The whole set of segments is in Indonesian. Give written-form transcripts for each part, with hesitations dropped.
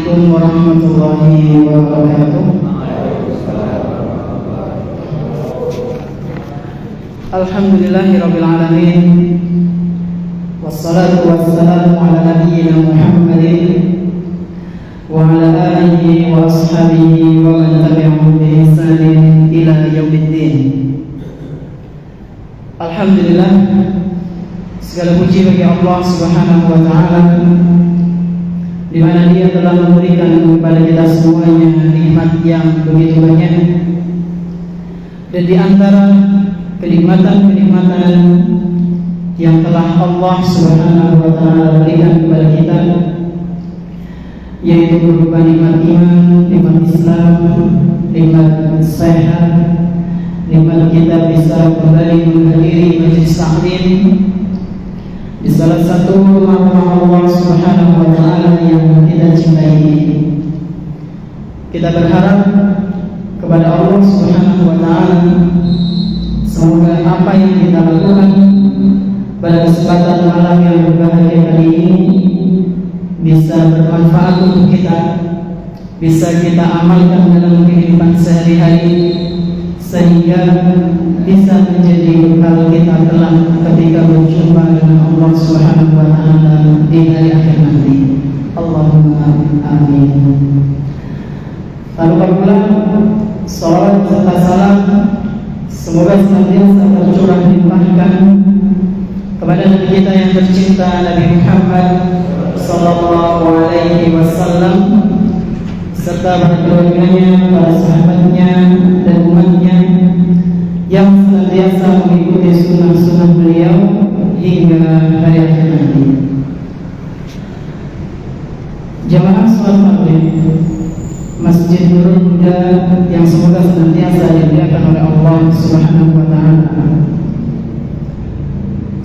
Assalamualaikum warahmatullahi wabarakatuh. Alhamdulillahirabbil alamin. Wassalatu wassalamu ala nabiyyina Muhammadin wa ala alihi wa ashabihi wa man tabi'ahum bi ihsanin ila yaumiddin. Alhamdulillah, segala puji bagi Allah Subhanahu wa taala, di mana Dia telah memberikan kepada kita semuanya nikmat yang begitu banyak. Dan di antara kenikmatan-kenikmatan yang telah Allah Subhanahu wa taala berikan kepada kita, yaitu berupa nikmat iman, nikmat Islam, nikmat sehat, nikmat kita bisa kembali menghadiri majelis taklim di salah satu rumah Allah Subhanahu wa taala yang kita cintai. Kita berharap kepada Allah Subhanahu wa taala, semoga apa yang kita lakukan pada kesempatan malam yang berbahagia kali ini bisa bermanfaat untuk kita, bisa kita amalkan dalam kehidupan sehari-hari, sehingga bisa menjadi bekal kita kelak ketika berjumpa dengan Allah Subhanahu wa taala di hari akhir nanti. Allahumma amin. Lalu pula salawat serta salam semoga senantiasa tercurah dilimpahkan kepada Nabi kita yang tercinta, Nabi Muhammad sallallahu alaihi wasallam, serta para keluarganya, para sahabatnya dan umatnya yang senantiasa mengikuti sunnah-sunnah beliau hingga hari akhir nanti. Jamaah salat maghrib Masjid Nurul Huda yang semoga senantiasa dimuliakan oleh Allah Subhanahu wa taala.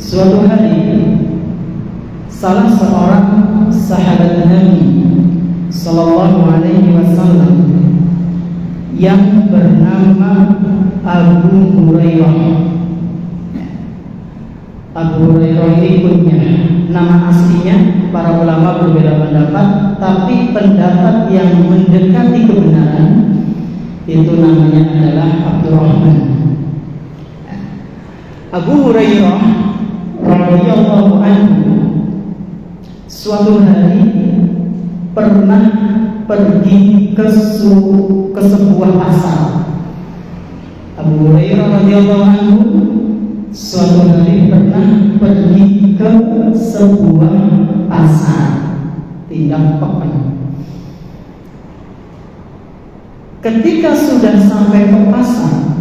Suatu hari salah seorang sahabat Nabi sallallahu alaihi wasallam yang bernama Abu Hurairah. Abu Hurairah ini kunyah. Nama aslinya para ulama berbeda pendapat, tapi pendapat yang mendekati kebenaran itu namanya adalah Abdurrahman. Abu Hurairah radhiyallahu anhu suatu hari pernah pergi ke sebuah pasar. Abu Hurairah radhiyallahu anhu suatu hari pernah pergi ke sebuah pasar, tindak pekan. Ketika sudah sampai ke pasar,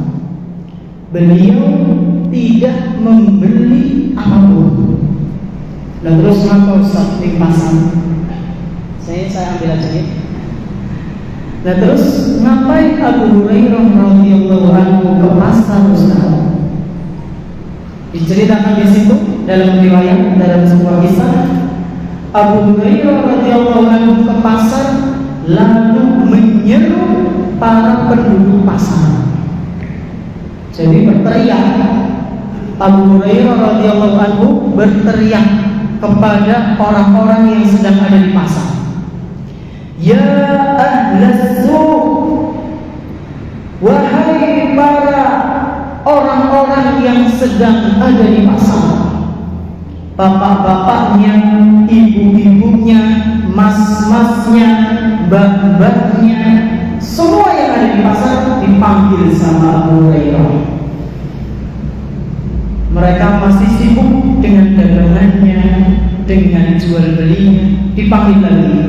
beliau tidak membeli apapun. Dan terus ngapa Ustaz di pasar? Saya ambil aja ya. Nah terus ngapain Abu Hurairah radhiyallahu anhu ke pasar Ustaz? Diceritakan di situ dalam riwayat, dalam sebuah kisah, Abu Hurairah radhiyallahu anhu ke pasar lalu menyeru para penduduk pasar. Jadi berteriak, Abu Hurairah radhiyallahu anhu berteriak kepada orang-orang yang sedang ada di pasar. Ya ahlas suq, wahai para orang-orang yang sedang ada di pasar, bapak-bapaknya, ibu-ibunya, mas-masnya, mbak-mbaknya, semua yang ada di pasar dipanggil sama Abu Hurairah. Mereka masih sibuk dengan dagangannya, dengan jual belinya, dipanggil lagi.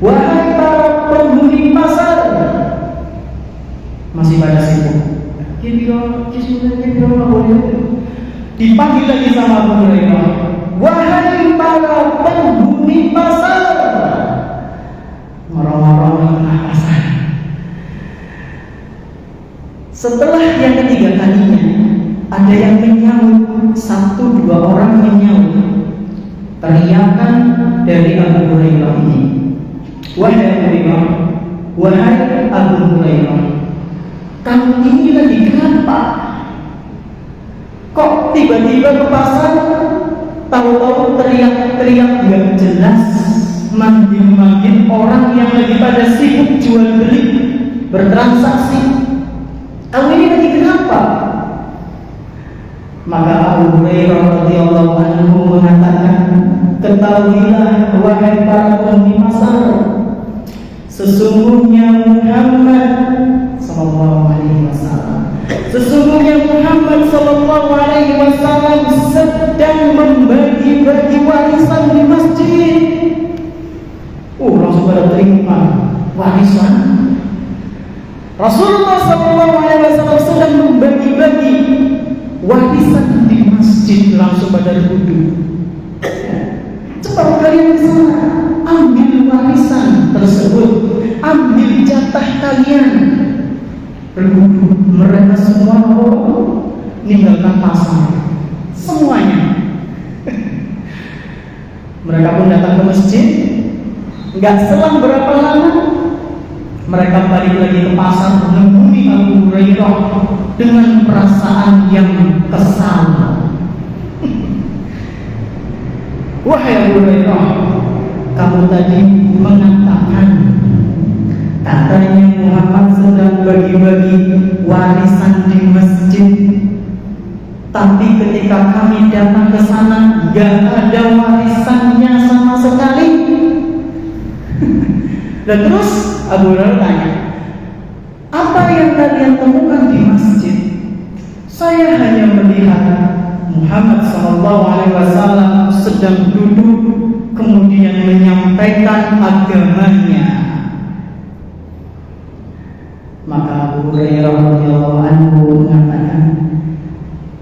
Wahai para penghuni pasar, masih pada sibuk. Dipanggil lagi sama Abu Hurairah. Wahai para penghuni pasar, orang-orang tengah pasar. Setelah yang ketiga kalinya, ada yang menyahut, 1-2 orang menyahut teriakan dari Abu Hurairah ini. Wahai Abu Hurairah, wahai Abu Hurairah, kamu ini lagi kenapa? Kok tiba-tiba ke pasar, tahu-tahu teriak-teriak gak jelas manggil-manggil orang yang lagi pada sibuk jual beli, bertransaksi. Kamu ini lagi kenapa? Maka Abu Hurairah radhiyallahu anhu mengatakan, ketahuilah wahai para penghuni pasar, sesungguhnya Muhammad sallallahu alaihi wasallam, sesungguhnya Muhammad sallallahu alaihi wasallam sedang membagi-bagi warisan di masjid. Langsung pada terima warisan. Rasulullah sallallahu alaihi wasallam sedang membagi-bagi warisan di masjid, langsung pada duduk. Cepat kalian ke sana, ambil warisan tersebut, ambil jatah kalian. Berguduk mereka semua meninggalkan pasar, semuanya. Mereka pun datang ke masjid. Enggak selang berapa lama, mereka balik lagi ke pasar menemui Abu Hurairah dengan perasaan yang kesal. Wahai Abu Hurairah, kamu tadi mengatakan katanya Muhammad sedang bagi-bagi warisan di masjid, tapi ketika kami datang ke sana gak ada warisannya sama sekali. Dan terus Abu Hurairah tanya, apa yang kalian temukan di masjid? Saya hanya melihat Muhammad SAW sedang duduk kemudian menyampaikan agamanya. Maka Abu Hurairah radhiyallahu anhu mengatakan,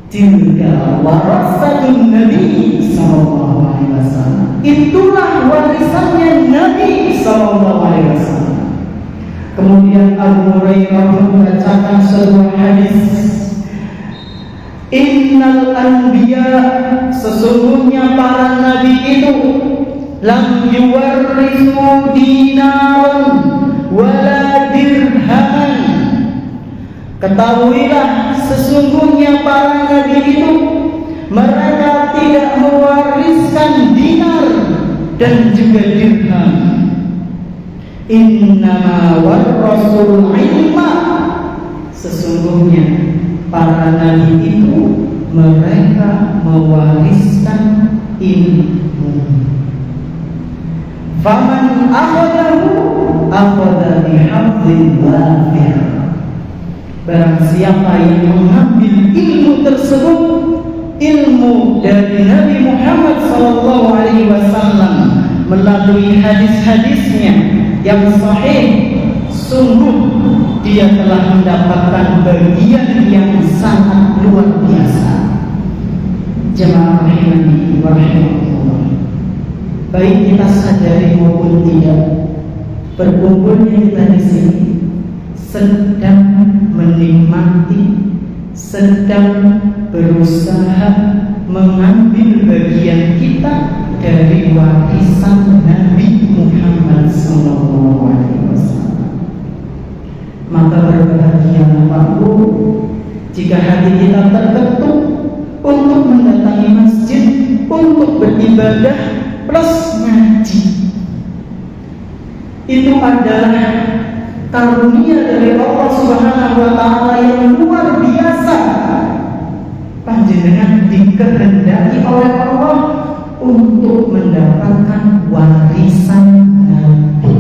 tilka warasatun Nabi sallallahu alaihi wasallam. Itulah warisannya Nabi sallallahu alaihi wasallam. Kemudian Abu Hurairah membacakan sebuah hadis, innal anbiya, sesungguhnya para nabi itu lam yuwarrisu dinaran wala dirhaman. Ketahuilah sesungguhnya para nabi itu mereka tidak mewariskan dinar dan juga dirham. Innama warrasul ilma, sesungguhnya para nabi itu mereka mewariskan ilmu. Faman akhadahu akhadha bihadzin wafir. Barang siapa yang mengambil ilmu tersebut, ilmu dari Nabi Muhammad SAW melalui hadis-hadisnya yang sahih, sungguh dia telah mendapatkan bagian yang sangat luar biasa. Jemaah rahimani wa rahimakumullah, baik kita sadari maupun tidak, berkumpulnya kita di sini sedang menikmati, sedang berusaha mengambil bagian kita dari warisan Nabi Muhammad SAW. Maka berbahagialah Pak, jika hati kita terketuk untuk mendatangi masjid, untuk beribadah plus ngaji. Itu adalah karunia dari Allah Subhanahu wa Ta'ala yang luar biasa. Panjenengan dikehendaki oleh Allah untuk mendapatkan warisan Nabi.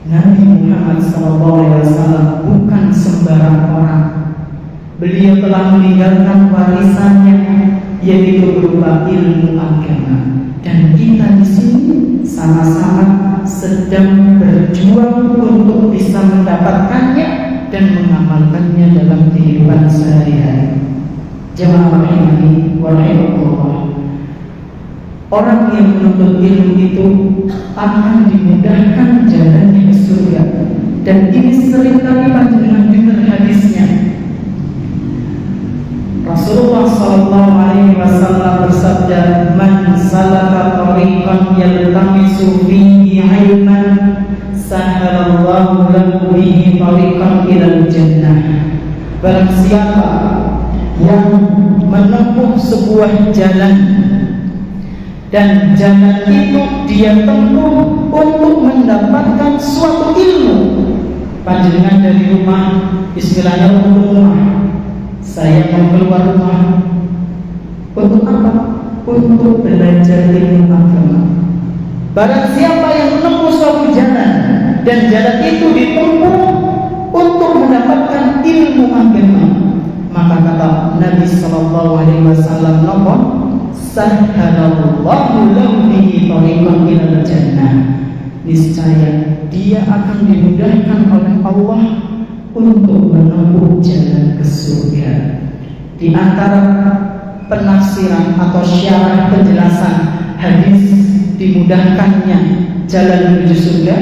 Nabi Muhammad SAW bukan sembarang orang. Beliau telah meninggalkan warisannya, yaitu berupa ilmu agama. Dan kita di sini sama-sama sedang berjuang untuk bisa mendapatkannya dan mengamalkannya dalam kehidupan sehari-hari. Jemaah rahimani wa rahimakumullah, orang yang menuntut ilmu itu akan dimudahkan jalannya ke surga. Dan ini sering kali panjenengan dengar hadisnya. Rasulullah SAW bersabda, man salaka tariqan yaltamisu fihi ilman sahalallahu lahu bihi tariqan ilal jannah. Barang siapa yang menempuh sebuah jalan dan jalan itu dia tempuh untuk mendapatkan suatu ilmu. Panjenengan dari rumah, istilahnya untuk rumah, saya mau keluar rumah untuk apa? Untuk belajar ilmu agama. Barang siapa yang menempuh suatu jalan dan jalan itu ditempuh untuk mendapatkan ilmu agama, maka kata Nabi Sallallahu Alaihi Wasallam, sahhalallahu lahu bihi thariqan ilal jannah. Niscaya dia akan dimudahkan oleh Allah untuk menempuh jalan ke surga. Di antara penafsiran atau syarah penjelasan hadis dimudahkannya jalan menuju surga,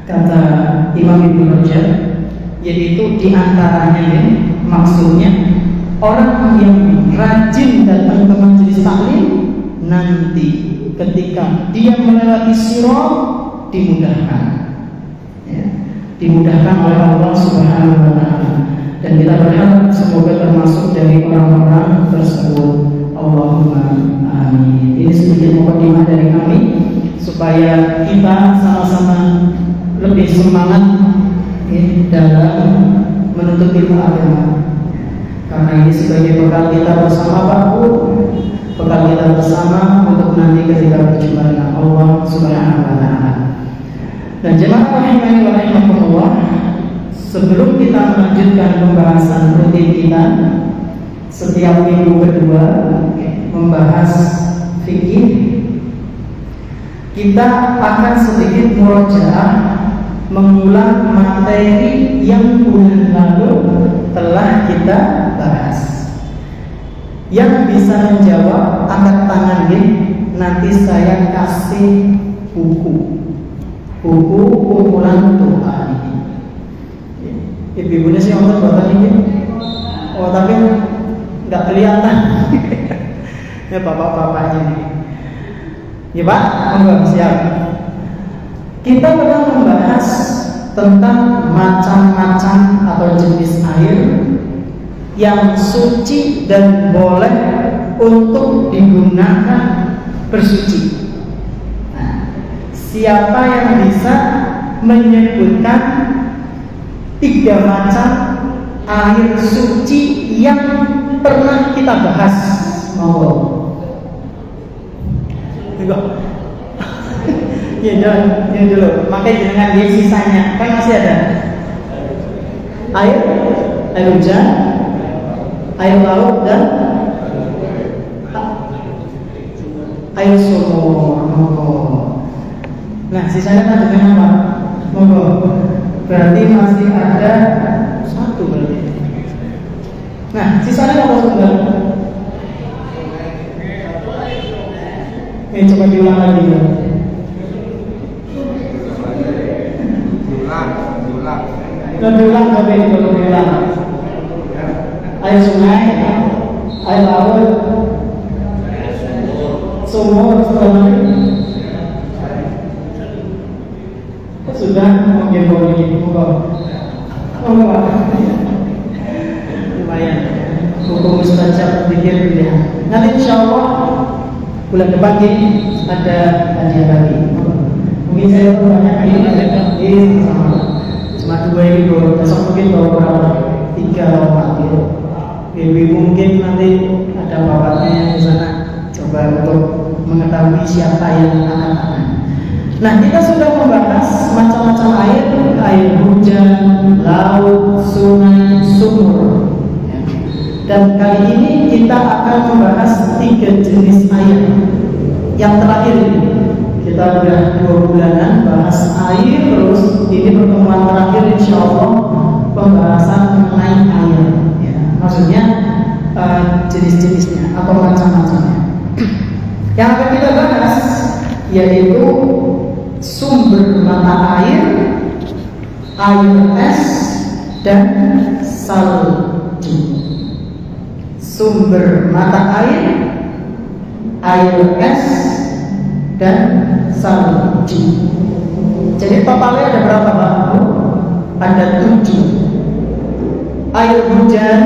kata Imam Ibnu Rajab, yaitu di antaranya maksudnya orang yang rajin datang ke majelis taklim nanti ketika dia melewati sirat dimudahkan, ya, dimudahkan oleh Allah Subhanahu wa Ta'ala. Dan kita berharap semoga termasuk dari orang-orang tersebut. Allahumma amin. Ini sedikit mukadimah dari kami supaya kita sama-sama lebih semangat dalam menuntut ilmu agama. Karena ini sebagai bekal kita bersama Pak Bu, bekal kita bersama untuk nanti ketika berjumpa dengan Allah Subhanahu wa Ta'ala. Dan jemaah rahimani wa rahimakumullah, sebelum kita melanjutkan pembahasan rutin kita setiap minggu kedua membahas fikih, kita akan sedikit murojaah mengulang materi yang bulan lalu telah kita bahas. Yang bisa menjawab angkat tangan nanti saya kasih buku kumpulan doa ini. Ibu-ibunya sih nonton buatan ini. Oh tapi nggak kelihatan. Ya bapak-bapaknya ini. Ya Pak, enggak siap. Kita pernah membahas tentang macam-macam atau jenis air yang suci dan boleh untuk digunakan bersuci. Nah, siapa yang bisa menyebutkan 3 macam air suci yang pernah kita bahas? Monggo. Ya dulu, makanya jangan dia sisanya, kan masih ada air hujan, air laut dan air sumur. Nah, sisanya kan dengan apa? Monggo. Berarti masih ada 1 berarti. Nah, sisanya apa sudah? Ini coba diulang lagi ya. Diulang sampai diulang. Air sungai, air laut, sumur, sudah mungkin lumayan. Buku mustajab pikir pilihan. Nanti insyaallah bulan depan ada hadiah lagi. Mungkin saya banyak ini cuma 2 ini besok mungkin bawa berapa 3 atau 4 gitu. Ibu mungkin nanti ada bapaknya di sana coba untuk mengetahui siapa yang akan. Nah, kita sudah membahas macam-macam air hujan, laut, sungai, sumur. Dan kali ini kita akan membahas 3 jenis air. Yang terakhir ini kita sudah 2 bulanan bahas air, terus ini pertemuan terakhir insyaallah pembahasan mengenai air. Ya, maksudnya jenis-jenisnya atau macam-macamnya. Yang akan kita bahas yaitu sumber mata air es dan salju. Sumber mata air es dan salju. Jadi totalnya ada berapa Pak? Ada 7. Air hujan,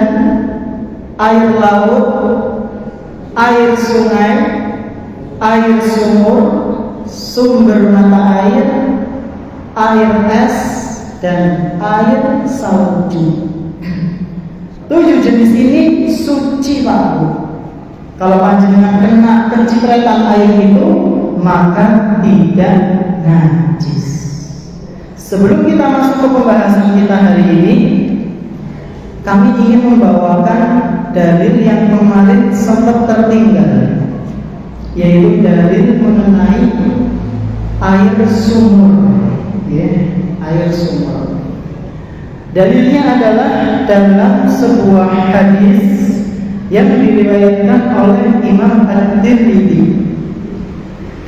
air laut, air sungai, air sumur, sumber mata air es, dan air salju. 7 jenis ini suci Pak. Kalau panjenengan kena pencitraan air itu, maka tidak najis. Sebelum kita masuk ke pembahasan kita hari ini, kami ingin membawakan dalil yang kemarin sempat tertinggal, yaitu dalil mengenai air sumur, air sumur. Dalilnya adalah dalam sebuah hadis yang diriwayatkan oleh Imam At-Tirmidzi,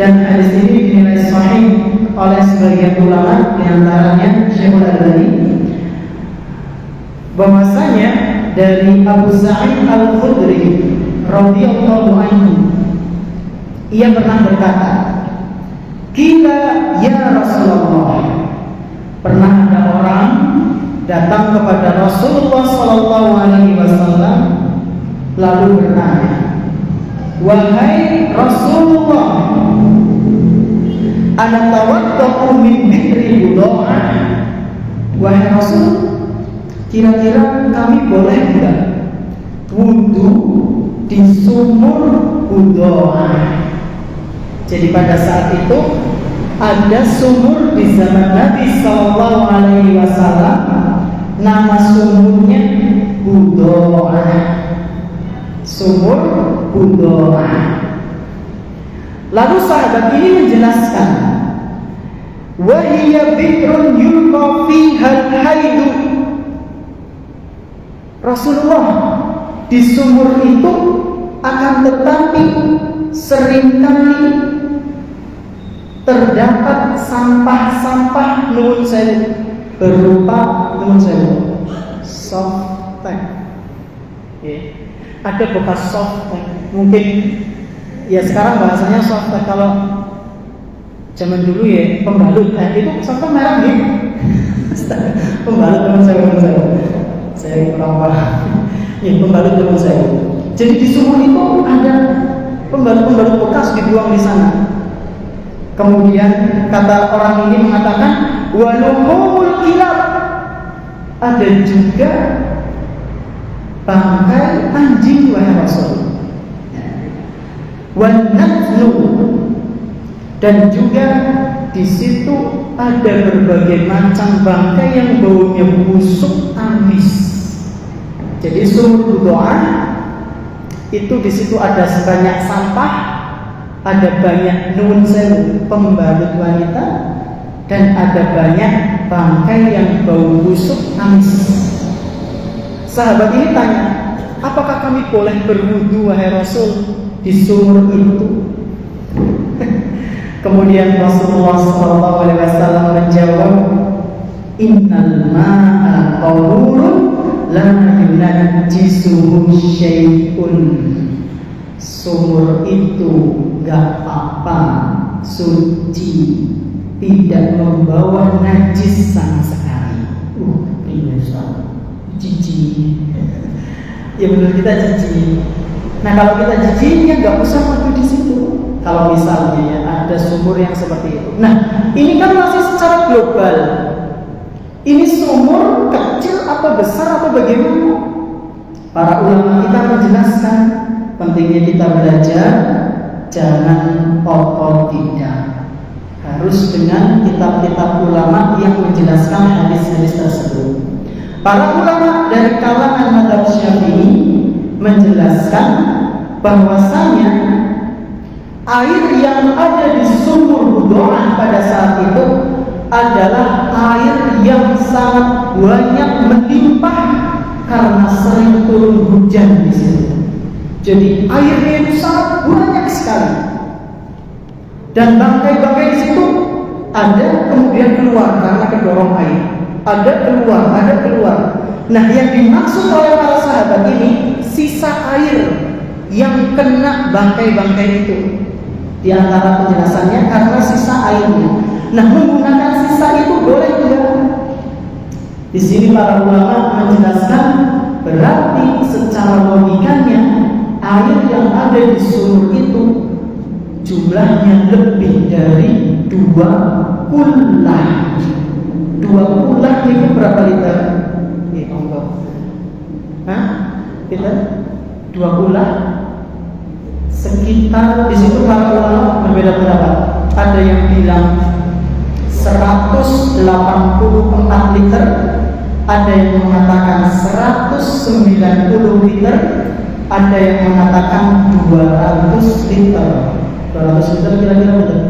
dan hadis ini dinilai sahih oleh sebagian ulama, diantaranya Syekhul Albani, bahwasanya dari Abu Sa'id Al-Khudri radhiyallahu anhu, ia pernah berkata, "Qila ya Rasulullah." Pernah ada orang datang kepada Rasulullah sallallahu alaihi wasallam lalu bertanya, "Wahai Rasulullah, ana tawaddu min dhikri buda'ah." Wahai Rasul, kira-kira kami boleh enggak wudu di sumur buda'ah? Jadi pada saat itu ada sumur di zaman Nabi sallallahu alaihi wasallam, nama sumurnya Buda'ah. Sumur Buda'ah. Lalu sahabat ini menjelaskan, wa hiya bi'run yulqa fiha al-haidu. Rasulullah, di sumur itu akan tetapi seringkali terdapat sampah-sampah nuwun sewu, berupa nuwun sewu softtek. Ada bekas softtek. Mungkin ya sekarang bahasanya softtek, kalau zaman dulu ya pembalut. Itu softtek merah nih. Pembalut nuwun sewu. Saya kurang paham. Ya, pembalut nuwun sewu. Jadi di sumur itu ada pembalut-pembalut bekas dibuang di sana. Kemudian kata orang ini mengatakan, waluhumul kilab, ada juga bangkai anjing wahai Rasul. Wanatnu, dan juga di situ ada berbagai macam bangkai yang baunya busuk amis. Jadi sumur Buda'ah itu di situ ada sebanyak sampah, ada banyak nuwun sewu pembalut wanita, dan ada banyak bangkai yang bau busuk amis. Sahabat ini tanya, apakah kami boleh berwudu wahai Rasul di sumur itu? Kemudian Rasulullah SAW menjawab, innal ma'a tahurun la yunajjisuhu syai'un. Sumur itu gak apa-apa, suci, tidak membawa najis sama sekali. Jijik. Ya benar, kita jijik. Nah kalau kita jijiknya gak usah mati di situ. Kalau misalnya ya ada sumur yang seperti itu. Nah ini kan masih secara global. Ini sumur kecil atau besar atau bagaimana? Para ulama kita menjelaskan pentingnya kita belajar, jangan otodidak. Harus dengan kitab-kitab ulama yang menjelaskan hadis-hadis tersebut. Para ulama dari kalangan mazhab Syafi'i menjelaskan bahwasanya air yang ada di sumur Buda'ah pada saat itu adalah air yang sangat banyak melimpah karena sering turun hujan di situ. Jadi airnya itu sangat banyak sekali. Dan bangkai-bangkai di situ ada kemudian keluar karena kedorong air. Ada keluar. Nah, yang dimaksud oleh para sahabat ini sisa air yang kena bangkai-bangkai itu. Di antara penjelasannya karena sisa airnya. Nah, menggunakan sisa itu boleh tidak? Di sini para ulama menjelaskan berarti secara logikanya air yang ada di sumur itu jumlahnya lebih dari 2 kullah. 2 kullah itu berapa liter? Hah? Liter? 2 kullah sekitar, di situ para ulama berbeda pendapat. Ada yang bilang 184 liter, ada yang mengatakan 190 liter, ada yang mengatakan 200 liter. 200 liter kira-kira betul?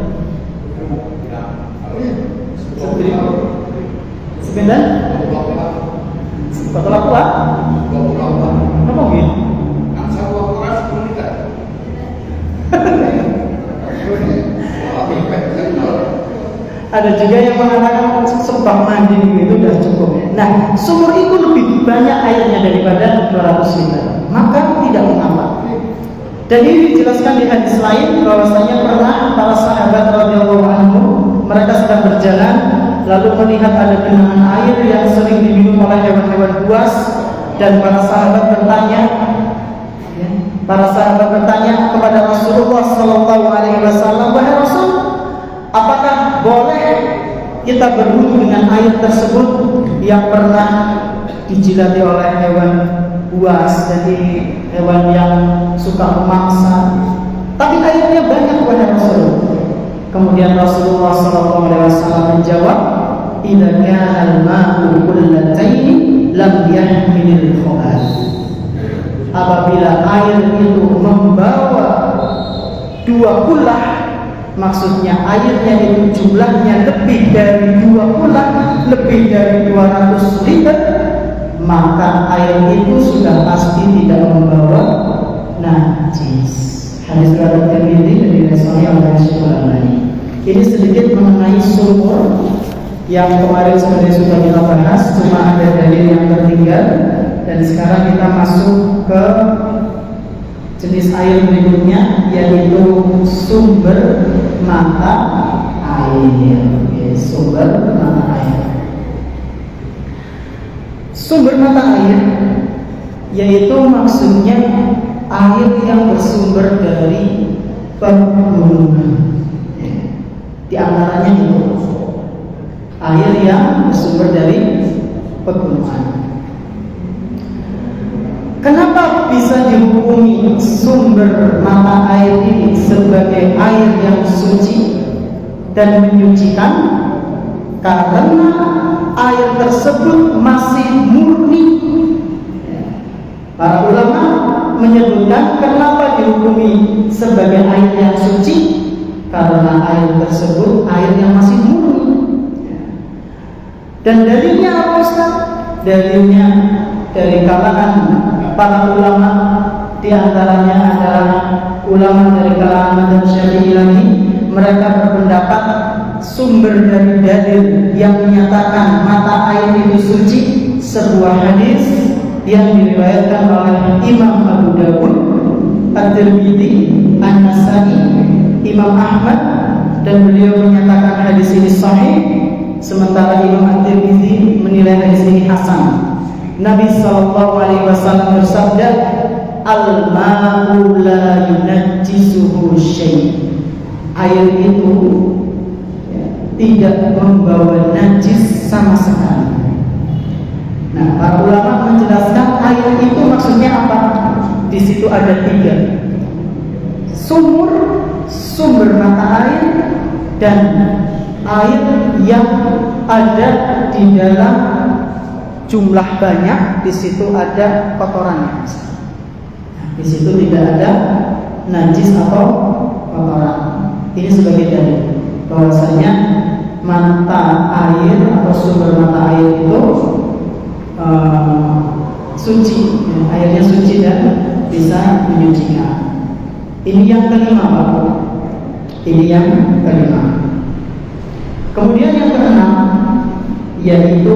Sebentar? Betul apa? Apa gitu? Ada juga yang mengatakan sebab mandi itu sudah cukup. Nah, sumur itu lebih banyak airnya daripada 200 liter, maka tidak mengapa. Dan ini dijelaskan di hadis lain bahwasanya pernah para sahabat radhiyallahu anhu mereka sedang berjalan lalu melihat ada genangan air yang sering diminum oleh hewan-hewan buas, dan para sahabat bertanya kepada Rasulullah sallallahu alaihi wasallam, "Wahai Rasul, apakah boleh kita berwudu dengan air tersebut yang pernah dijilati oleh hewan buas, jadi hewan yang suka memangsa, tapi airnya banyak wahai Rasul?" Kemudian Rasulullah SAW menjawab, "Idza kana al-ma'u qullatayn lam yahmilil khabath." Apabila air itu membawa 2 kullah, maksudnya airnya itu jumlahnya lebih dari 2 kullah, lebih dari 200 liter, maka air itu sudah pasti tidak membawa najis. Hadis riwayat Tirmidzi dari Sahih Al-Bukhari. Ini sedikit mengenai sumur yang kemarin sebenarnya sudah kita bahas, cuma ada dalil yang tertinggal. Dan sekarang kita masuk ke jenis air berikutnya, yaitu sumber mata air. Sumber mata air. Sumber mata air yaitu maksudnya air yang bersumber dari pegunungan. Di antaranya itu air yang bersumber dari pegunungan. Kenapa bisa dihukumi sumber mata air ini sebagai air yang suci dan menyucikan? Karena air tersebut masih murni. Para ulama menyebutkan kenapa dihukumi sebagai air yang suci, karena air tersebut air yang masih murni. Dan dalilnya apa Ustaz? Dalilnya dari kalangan para ulama, di antaranya adalah ulama dari kalangan madzhab Syafi'i lagi. Mereka berpendapat sumber dari dalil yang menyatakan mata air itu suci sebuah hadis yang diriwayatkan oleh Imam Abu Dawud, At-Tirmidzi, An-Nasa'i, Imam Ahmad, dan beliau menyatakan hadis ini sahih, sementara Imam At-Tirmidzi menilai hadis ini hasan. Nabi SAW bersabda, "Al-ma'u la yunajjisuhu syai'." Air itu tidak membawa najis sama sekali. Nah, para ulama menjelaskan air itu maksudnya apa? Di situ ada 3. Sumber mata air, dan air yang ada di dalam jumlah banyak, di situ ada kotorannya. Di situ tidak ada najis atau kotoran. Ini sebagai dalil bahwasanya mata air atau sumber mata air itu suci, airnya suci dan bisa menyucikan. Ini yang kelima, Pak. Ini yang kelima. Kemudian yang keenam yaitu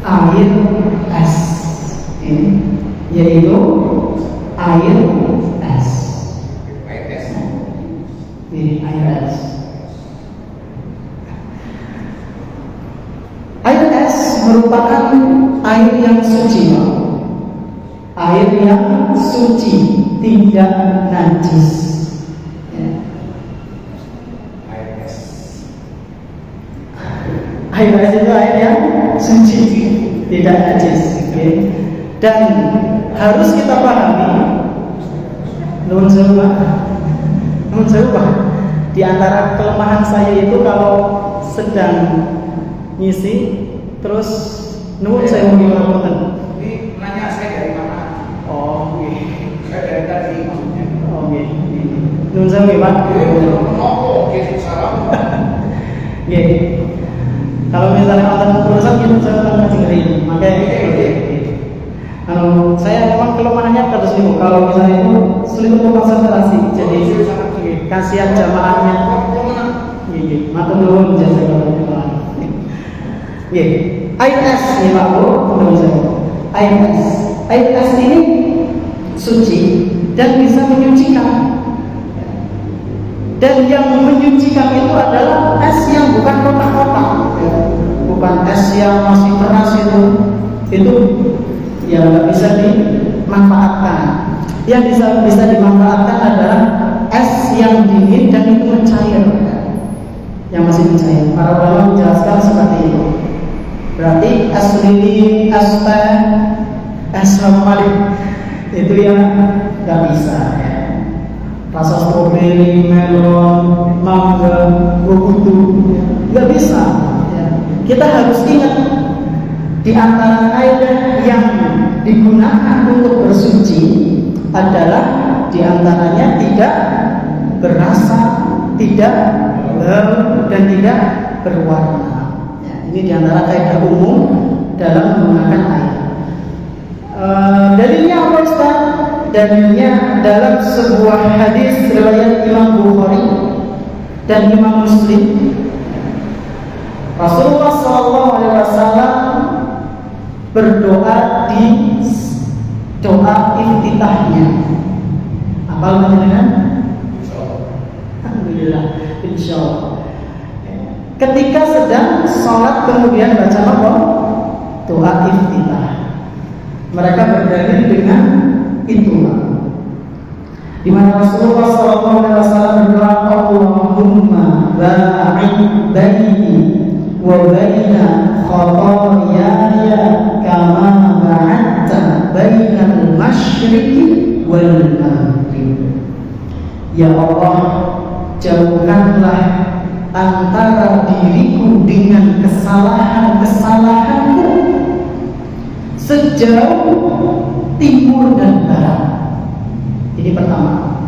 air es. Yaitu air es. Ini air es. Air es merupakan air yang suci, air yang suci, tidak najis. tidak najis. Dan harus kita pahami nun sewu di antara kelemahan saya itu kalau sedang ngisi terus nun sewu ngelakukan. Ini nanya saya dari mana? Oh, Saya dari tadi maksudnya. Oh, nun sewu Pak. Oke, salam. Kalau misalnya Allah berusaha kita saya akan dengerin. Makanya kalau saya memang kelemahannya terus itu. Kalau misalnya itu sulit untuk konsentrasi, jadi kasihan jamaahnya. Matur nuwun jasa kalau IS nih Pak Bu, IS ini suci dan bisa menyucikan. Dan yang menyucikan itu adalah es yang bukan kotak-kotak, bukan es yang masih keras itu ya nggak bisa dimanfaatkan. Yang bisa dimanfaatkan adalah es yang dingin dan itu mencair, yang masih mencair. Para ulama menjelaskan seperti itu. Berarti es lilin, es teh, es malik itu yang nggak bisa. Rasa stroberi, melon, mangga, buah nggak bisa. Kita harus ingat di antara kaidah yang digunakan untuk bersuci adalah di antaranya tidak berasa, tidak bau dan tidak berwarna. Ini di antara kaidah umum dalam menggunakan air. Dalilnya apa Ustaz? Dalilnya dalam sebuah hadis riwayat Imam Bukhari dan Imam Muslim. Rasulullah SAW berdoa di doa iftitahnya. Apal panjenengan? Alhamdulillah, insyaallah. Ketika sedang sholat kemudian baca apa? Doa iftitah. Mereka berdalil dengan itu, di mana Rasulullah SAW berdoa, Allahumma ba'id baini wa baina khataayaya kama ba'adta bainal masyriqi wal maghrib. Ya Allah, jauhkanlah antara diriku dengan kesalahan-kesalahanku sejauh timur dan barat. Ini pertama.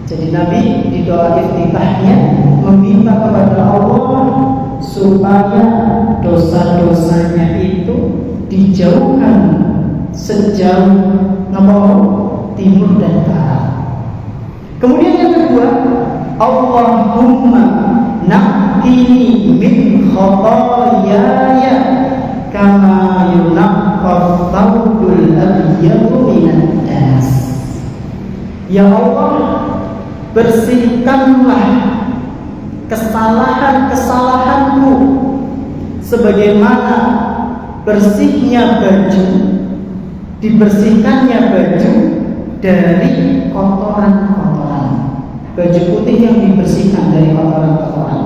Jadi Nabi di doa iftitahnya meminta kepada Allah supaya dosa-dosanya itu dijauhkan sejauh timur dan barat. Kemudian yang kedua, Allahumma naqqini min khataayaya kama yunaqqat thawbul abyadu minan das. Ya Allah, bersihkanlah kesalahan-kesalahanku sebagaimana bersihnya baju, dibersihkannya baju dari kotoran-kotoran. Baju putih yang dibersihkan dari kotoran-kotoran.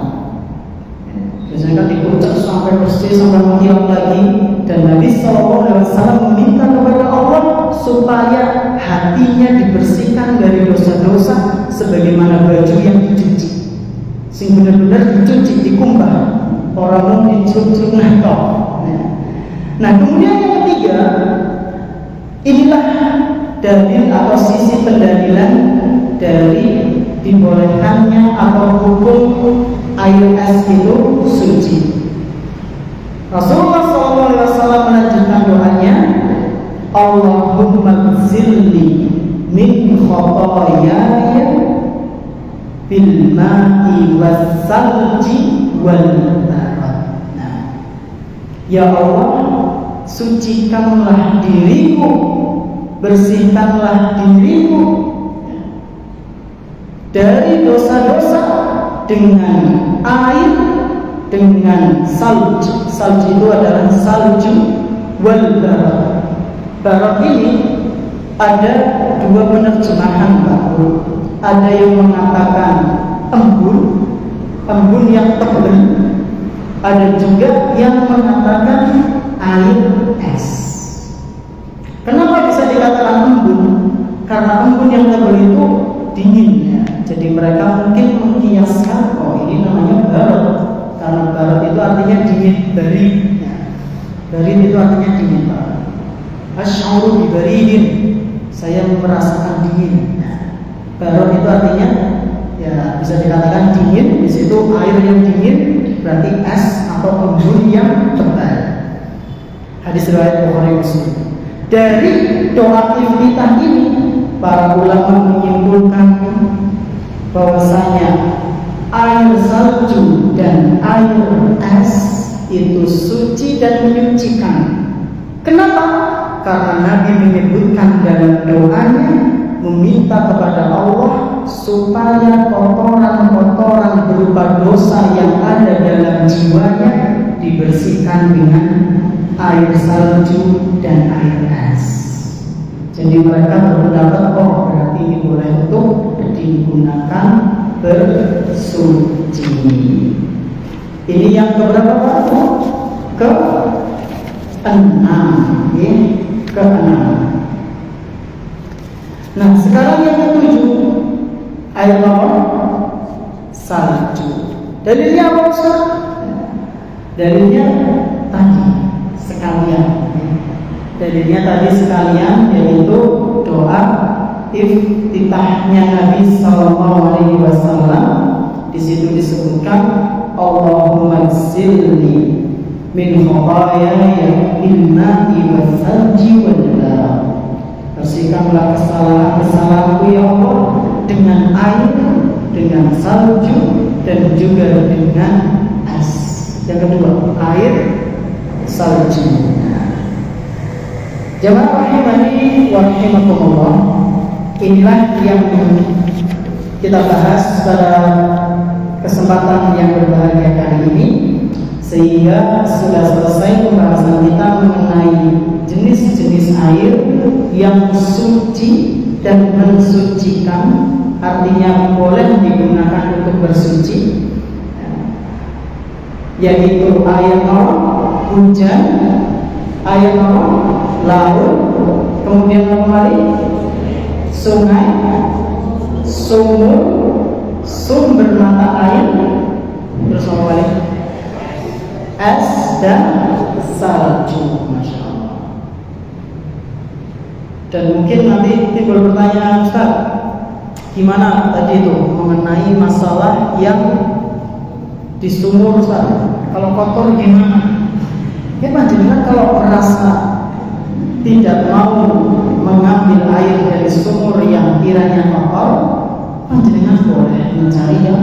Biasanya kan dikucek sampai bersih sampai menghilang lagi. Dan Nabi SAW meminta kepada Allah supaya hatinya dibersihkan dari dosa-dosa sebagaimana baju yang dicuci, sing benar-benar dicuci, dikumbah, orang mau dicuci Nah kemudian yang ketiga, inilah dalil atau sisi pendalilan dari dibolehkannya atau hukum air es itu suci. Rasulullah SAW melanjutkan doanya, Allahumma zilni min khotoyaya bil ma'i was salji wal barad. Ya Allah, sucikanlah diriku, bersihkanlah diriku dari dosa-dosa dengan air, dengan salju. Salju itu adalah salju wal barad. Barad ini ada dua penerjemahan Pak. Ada yang mengatakan embun yang tebal. Ada juga yang mengatakan air es. Kenapa bisa dikatakan embun? Karena embun yang tebal itu dingin ya. Jadi mereka mungkin mengkiaskan, oh ini namanya barot, karena barot itu artinya dingin, barid ya. Barid itu artinya dingin Pak. Asy'uru bibaridin, saya merasakan dingin. Barot itu artinya ya bisa dikatakan dingin. Di situ air yang dingin berarti es atau embun yang tebal. Hadis riwayat Bukhari Muslim. Dari doa iftitah ini para ulama menyimpulkan bahwasanya air salju dan air es itu suci dan menyucikan. Kenapa? Karena Nabi menyebutkan dalam doanya meminta kepada Allah supaya kotoran-kotoran berupa dosa yang ada dalam jiwanya dibersihkan dengan air salju dan air es. Jadi mereka berpendapat, oh berarti ini boleh untuk digunakan bersuci. Ini yang keberapa Pak? Ke-6 ya? Ke-6. Nah sekarang yang ke-7, air apa? Salju. Dalilnya apa Ustaz? Dalilnya tadi sekalian. Dalilnya tadi sekalian yaitu doa iftitahnya Nabi Sallallahu Alaihi Wasallam. Di situ disebutkan Allahumma silni min khataaya bil-ma'i wal-thalji wal-barad. Bersihkanlah kesalahan-kesalahanku ya Allah dengan air, dengan salju dan juga dengan es. Yang kedua, air, salju. Jamaah rahimani wa rahimakumullah, inilah yang kita bahas pada kesempatan yang berbahagia kali ini, sehingga sudah selesai pembahasan kita mengenai jenis-jenis air yang suci dan mensucikan, artinya boleh digunakan untuk bersuci, yaitu air hujan, air laut, kemudian kembali sungai, sumur, sumber mata air, terus kembali es dan salju. Masya Allah. Dan mungkin nanti timbul pertanyaan, Ustaz, gimana tadi itu mengenai masalah yang di sumur, Ustaz? Kalau kotor gimana? Ya panjenengan kalau merasa tidak mau mengambil air dari sumur yang kiranya kotor, panjenengan boleh mencari yang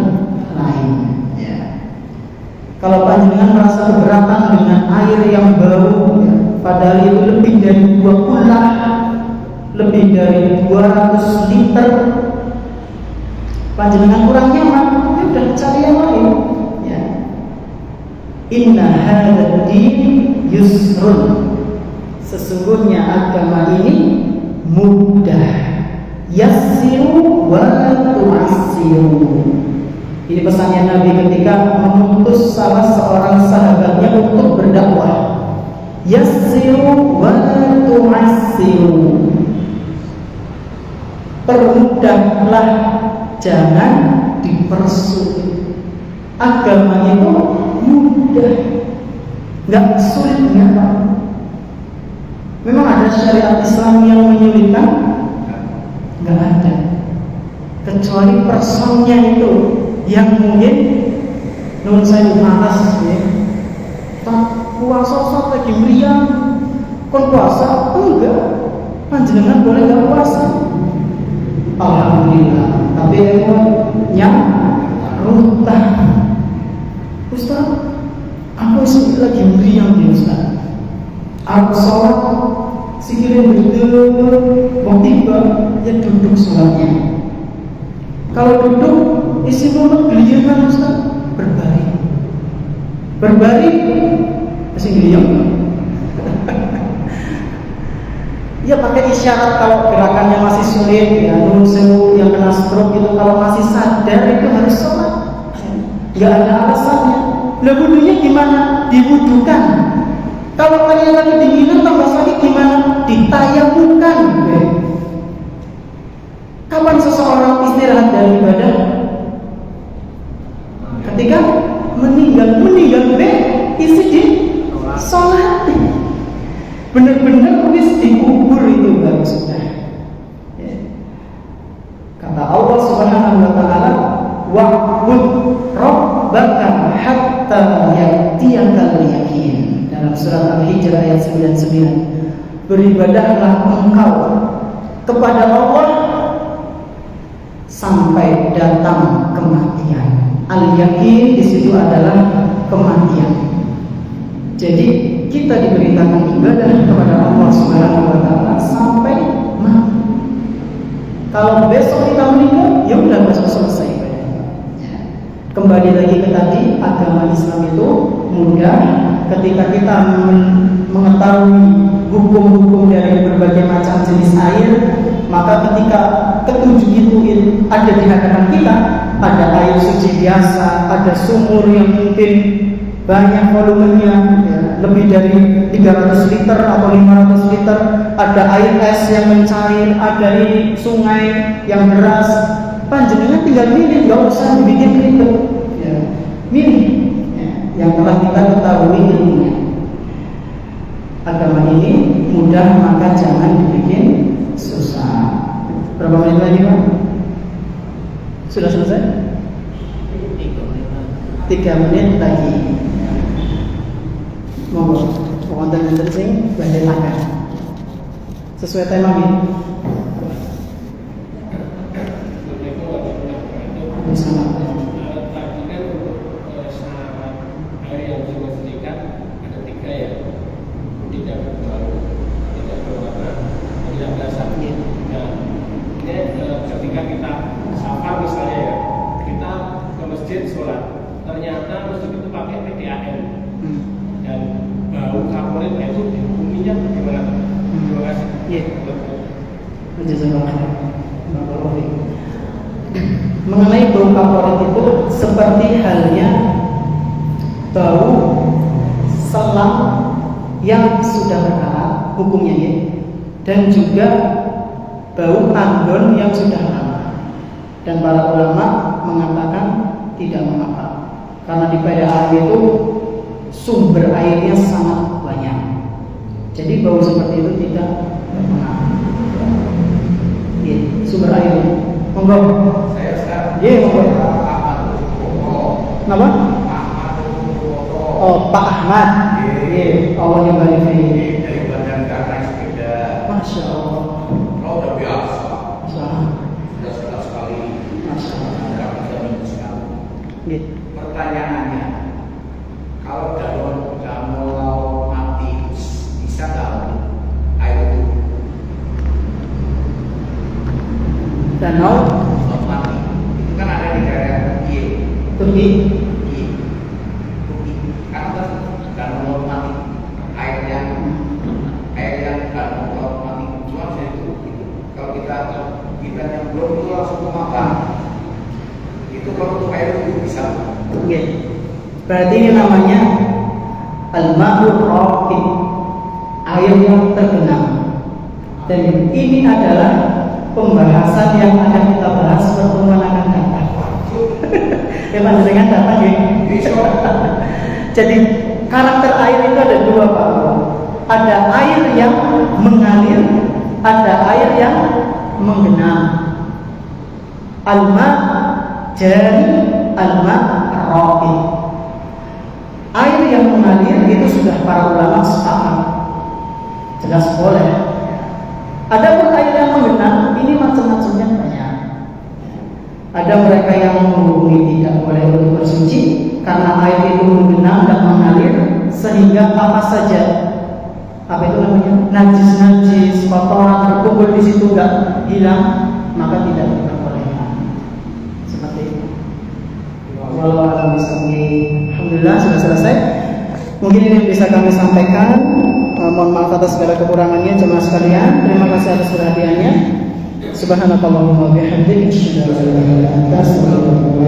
lain. Ya. Kalau panjenengan merasa keberatan dengan air yang bau, ya, padahal itu lebih dari 2 kulah, lebih dari 200 liter, panjenengan kurang nyaman, ya udah cari yang lain. Ya. Inna hadzal din yusrun. Sesungguhnya agama ini mudah. Yassiru wa la tu'assiru. Ini pesannya Nabi ketika mengutus salah seorang sahabatnya untuk berdakwah. Yassiru wa la tu'assiru. Permudahlah, jangan dipersulit. Agama itu mudah, nggak sulit, nggak. Memang ada syariat Islam yang menyulitkan? Nggak ada. Kecuali personnya itu yang mungkin nun saya malas ya. Tak puasa lagi meriang, kon puasa enggak? Panjenengan boleh nggak puasa? Alhamdulillah. Tapi yang runtah. Ustaz, aku sih lagi meriang nih Ustaz. Aku sholat sikilnya berdua, mau tiba ya duduk sholatnya. Kalau duduk isi mulut geliat kan Ustaz, berbaring. Berbaring masih geliat. Ya pakai isyarat kalau gerakannya masih sulit, ya nun sewu yang kena stroke itu kalau masih sadar itu harus sholat. Nggak ada alasannya. Lah wudunya gimana? Diwudukan. Kalau ternyata kedinginan tambah sakit gimana? Ditayamumkan. Kapan seseorang istirahat dari ibadah? Ketika meninggal isi di sholat. Benar-benar wis dikubur itu baru sudah. Kata Allah Subhanahu wa taala, wa'bud rabbaka hatta ya'tiyakal yaqin. Dalam surat Al-Hijr ayat 99. Beribadahlah engkau kepada Allah sampai datang kematian. Al-yaqin di situ adalah kematian. Jadi kita diberitakan ibadah kepada Allah Subhanahu wa taala sampai mati. Kalau besok kita meninggal, ya udah besok selesai ibadah. Kembali lagi ke tadi, agama Islam itu mudah ketika kita mengetahui hukum-hukum dari berbagai macam jenis air, maka ketika ketujuh itu ada di hadapan kita, ada air suci biasa, ada sumur yang mungkin banyak volumenya, lebih dari 300 liter atau 500 liter, ada air es yang mencair, ada dari sungai yang deras. Panjenengan tinggal milih, nggak usah bikin ribet. Milih yang telah kita ketahui ilmunya. Agama ini mudah, maka jangan dibikin susah. Berapa menit lagi, Pak? Sudah selesai? 3 menit lagi. Monggo, wonten enten sing badhe lakukan. Sesuai tema ini. Bersama. Ketika kita safar misalnya ya, kita ke masjid sholat, ternyata masjid itu pakai PDAM dan bau karbonat itu dihukuminya bagaimana? Terima kasih. Iya. Mengenai bau karbonat itu seperti halnya bau selang yang sudah berkarat hukumnya ya, dan juga bau tandon yang sudah lama. Dan para ulama mengatakan tidak mengapa, karena di PDAM itu sumber airnya sangat banyak. Jadi bau seperti itu tidak berpengaruh. Ya, sumber airnya. Monggo. Saya sekarang. Iya, monggo. Kenapa? Oh, Pak Ahmad. Iya, Allah yang baik. Dari Badan Karena Sepeda. Masya Allah. Kalau udah biasa. Sudah Sudah sekali. Masya Allah. Iya. Pertanyaannya, kalau danau laut mati bisa nggak air itu? Danau Laut mati itu kan ada di daerah Turki. Karena kan danau laut mati air yang danau laut mati cuma itu kalau kita nyemplung itu langsung ke makan. Itu kalau untuk air itu bisa. Oke. Berarti ini namanya al-ma'ur raqib, air yang tergenang. Dan ini adalah pembahasan yang akan kita bahas pertemuan akan datang. Ya, dengan datang ya. Jadi karakter air itu ada dua, Pak. Ada air yang mengalir, ada air yang menggenang. Al-ma' jari, al-ma' raqib. Air yang mengalir itu sudah para ulama sepakat, jelas boleh. Adapun air yang menggenang ini macam-macamnya banyak. Ada mereka yang menghukumi tidak boleh untuk bersuci karena air itu menggenang dan mengalir sehingga apa saja, apa itu namanya, najis-najis, kotoran berkumpul di situ nggak hilang, maka tidak diperbolehkan. Seperti itu. Alhamdulillah sudah selesai. Mungkin ini yang bisa kami sampaikan. Mohon maaf atas segala kekurangannya jemaah sekalian. Terima kasih atas perhatiannya. Subhanakallahumma wa bihamdika asyhadu an la ilaha illa anta astaghfiruka